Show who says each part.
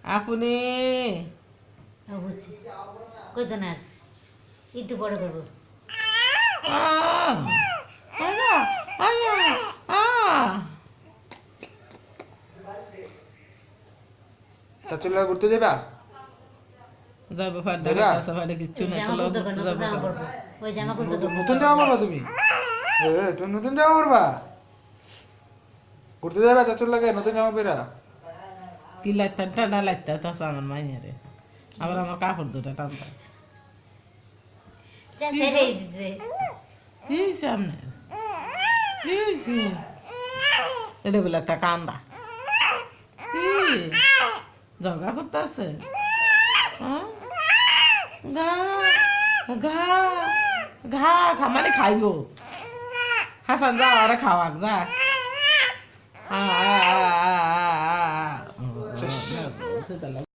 Speaker 1: আপনি
Speaker 2: বুঝছি কইতো না একটু বড় করবো
Speaker 1: আহ, আয়া, আয়া, আহ।
Speaker 3: চাচুর লাগে ঘুরতে যাবা?
Speaker 1: যাবে ফাটা
Speaker 3: যাবা?
Speaker 1: কাছে ফাটা কিচ্ছু না
Speaker 2: জামা
Speaker 1: তো
Speaker 2: খুলতে নতুন জামা পরবো ওই জামা খুলতে
Speaker 3: নতুন জামা পরবা তুমি? তুমি নতুন জামা পরবা? ঘুরতে যাবা চাচুর লাগে নতুন জামা পরা?
Speaker 1: কি লাগতে ঠান্ডা লাগতে আছে আমার মাইয়ারে আবার আমার কাপড় দুটা টানতে
Speaker 2: ছেড়ে দিছে
Speaker 1: কি হয়েছে আপনার কি হয়েছে এটা বলে একটা কান্দা কি ঝগড়া করতে আছে ঘা ঘা ঘা খামারে খাইব হাসান যা আরে খাওয়াক যা আ আ আ আ আ আ